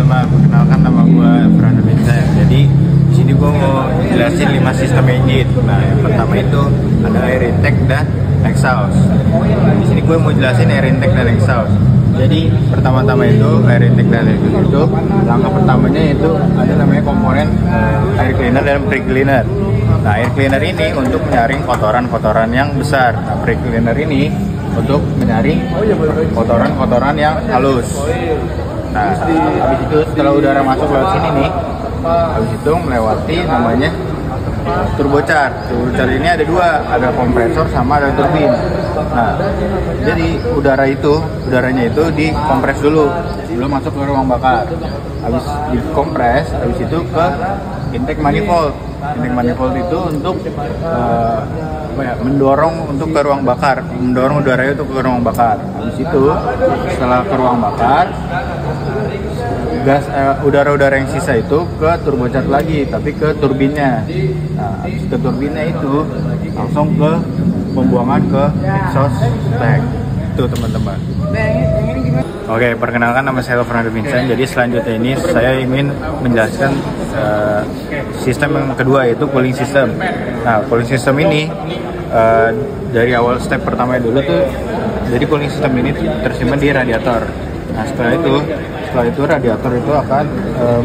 teman-teman, perkenalkan nama gue Fernando Vincent. Jadi di sini gue mau jelasin 5 sistem engine. Nah, yang pertama itu ada air intake dan exhaust. Di sini gue mau jelasin air intake dan exhaust. Jadi pertama-tama itu air intake dan exhaust itu langkah pertamanya itu ada namanya komponen air cleaner dan pre cleaner. Nah, air cleaner ini untuk menyaring kotoran-kotoran yang besar. Nah, pre cleaner ini untuk menyaring kotoran-kotoran yang halus. Nah, habis itu setelah udara masuk lewat sini nih, habis itu melewati namanya turbocharger. Turbocharger ini ada dua, ada kompresor sama ada turbin. Nah, jadi udaranya itu dikompres dulu sebelum masuk ke ruang bakar. Habis dikompres, habis itu ke intake manifold. Intake manifold itu untuk mendorong untuk ke ruang bakar, mendorong udaranya untuk ke ruang bakar. Habis itu setelah ke ruang bakar, gas udara-udara yang sisa itu ke turbocharger lagi, tapi ke turbinnya. Nah, habis ke turbinnya itu langsung ke pembuangan ke exhaust tank. Itu teman-teman. Oke, perkenalkan nama saya Fernando Vincent. Jadi selanjutnya ini saya ingin menjelaskan sistem yang kedua, yaitu cooling system. Nah, cooling system ini dari awal step pertama dulu tuh, jadi cooling system ini tersimpan di radiator. Nah, setelah itu radiator itu akan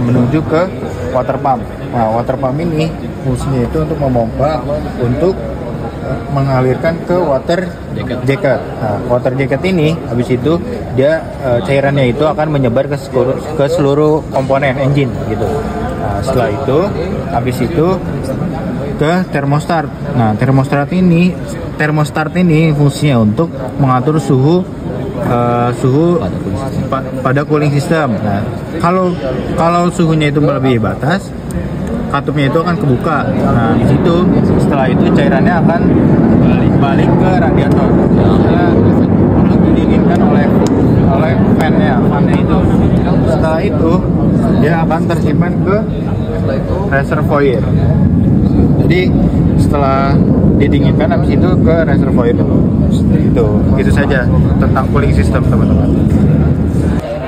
menuju ke water pump. Nah, water pump ini fungsinya itu untuk memompa, untuk mengalirkan ke water jacket. Nah, water jacket ini habis itu dia cairannya itu akan menyebar ke seluruh komponen engine gitu. Nah, setelah itu habis itu ke thermostat. Nah, thermostat ini fungsinya untuk mengatur suhu pada cooling system. Nah, kalau suhunya itu melebihi batas, katupnya itu akan kebuka. Nah, di situ setelah itu cairannya akan balik ke radiator. Untuk didinginkan oleh fan-nya itu. Setelah itu dia akan tersimpan ke reservoir. Jadi setelah didinginkan, habis itu ke reservoir itu saja tentang cooling system, teman-teman.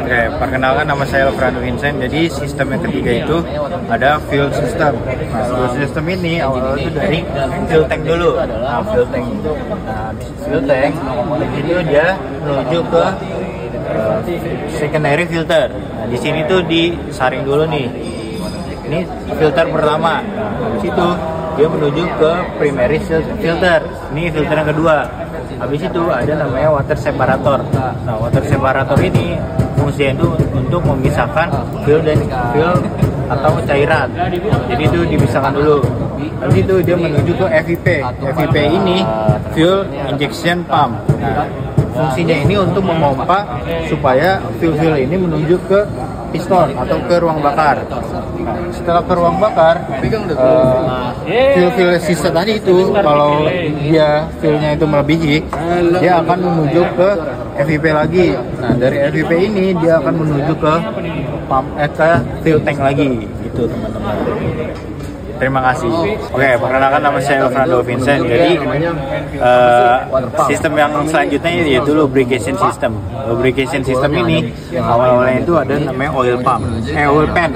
Oke, perkenalkan nama saya Fernando Vincent. Jadi sistem yang ketiga itu ada fuel system. Nah, fuel system ini awalnya itu dari fuel tank dulu. Nah, fuel tank itu dia menuju ke secondary filter. Nah, di sini tuh disaring dulu nih. Ini filter pertama. Nah, habis itu dia menuju ke primary filter. Ini filter yang kedua. Habis itu ada namanya water separator. Nah, water separator ini fungsinya itu untuk memisahkan fuel atau cairan. Jadi itu dipisahkan dulu. Habis itu dia menuju ke FIP. FIP ini fuel injection pump. Nah, fungsinya ini untuk memompa supaya fuel ini menuju ke piston atau ke ruang bakar. Nah, setelah ke ruang bakar, fuel sisa tadi itu kalau dia fuelnya itu melebihi, dia akan menuju ke FIP lagi. Nah, dari FIP ini dia akan menuju ke fuel tank lagi, gitu teman-teman. Terima kasih. Oke, perkenalkan nama saya Fernando Vincent. Jadi sistem yang selanjutnya yaitu lubrication system. Lubrication system ini awal-awalnya itu ada namanya oil pan.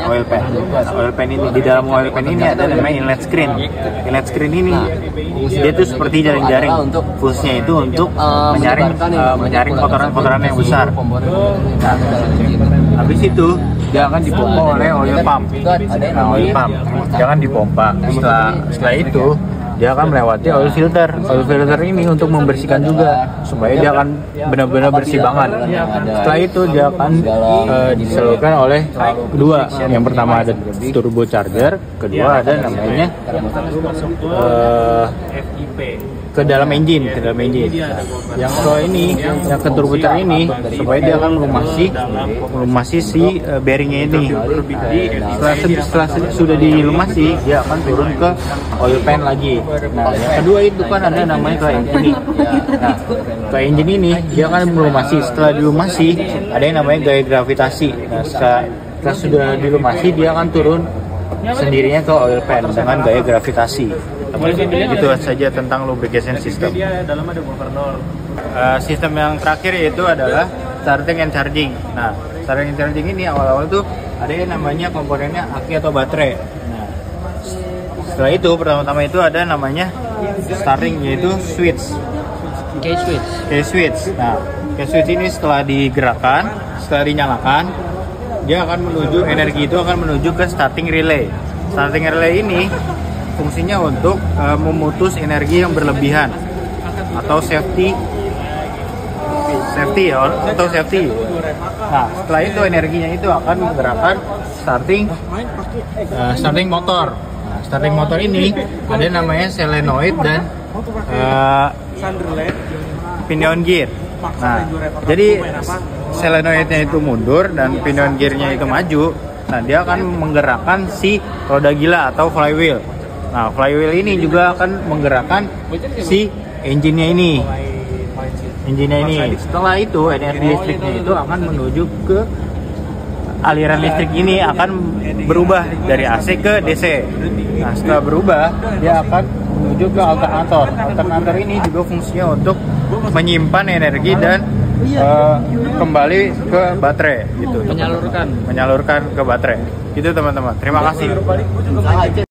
Oil pan ini, di dalam oil pan ini ada namanya inlet screen. Inlet screen ini dia tuh seperti jaring-jaring. Fungsinya itu untuk menyaring kotoran-kotoran yang besar. Nah, habis itu dia akan dipompa oleh oil pump. Nah, oil pump jangan dipompa. Setelah itu dia akan melewati oil filter. Oil filter ini untuk membersihkan juga supaya dia akan benar-benar bersih banget. Setelah itu dia akan disalurkan oleh kedua. Yang pertama ada turbocharger, kedua ada namanya ke dalam engine. Yang ke ini, yang ke turbocharger ini supaya dia akan melumasi si bearingnya ini. Setelah sudah dilumasi, dia akan turun ke oil pan lagi. Nah, yang kedua itu kan ada namanya ke engine ini. Nah, ke engine ini dia akan melumasi. Setelah dilumasi, ada yang namanya gaya gravitasi. Nah, setelah sudah dilumasi, dia akan turun sendirinya ke oil pan dengan gaya gravitasi. Itu saja tentang lubrication system. Sistem yang terakhir yaitu adalah starting and charging. Nah, Starting charging ini awal-awal tuh ada yang namanya komponennya aki atau baterai. Nah, setelah itu pertama-tama itu ada namanya starting, yaitu switch. Key switch. Nah, key switch ini setelah digerakkan, setelah dinyalakan, dia akan menuju, energi itu akan menuju ke starting relay. Starting relay ini fungsinya untuk memutus energi yang berlebihan atau safety. Nah, setelah itu energinya itu akan menggerakkan starting motor. Nah, starting motor ini ada namanya solenoid dan pinion gear. Nah, jadi solenoidnya itu mundur dan pinion gearnya itu maju. Nah, dia akan menggerakkan si roda gila atau flywheel. Nah, flywheel ini juga akan menggerakkan si engine-nya ini. Setelah itu energi listriknya itu akan menuju ke aliran listrik ini, akan berubah dari AC ke DC. Nah, setelah berubah dia akan menuju ke alternator. Alternator ini juga fungsinya untuk menyimpan energi dan kembali ke baterai gitu. Menyalurkan ke baterai. Gitu teman-teman. Terima kasih.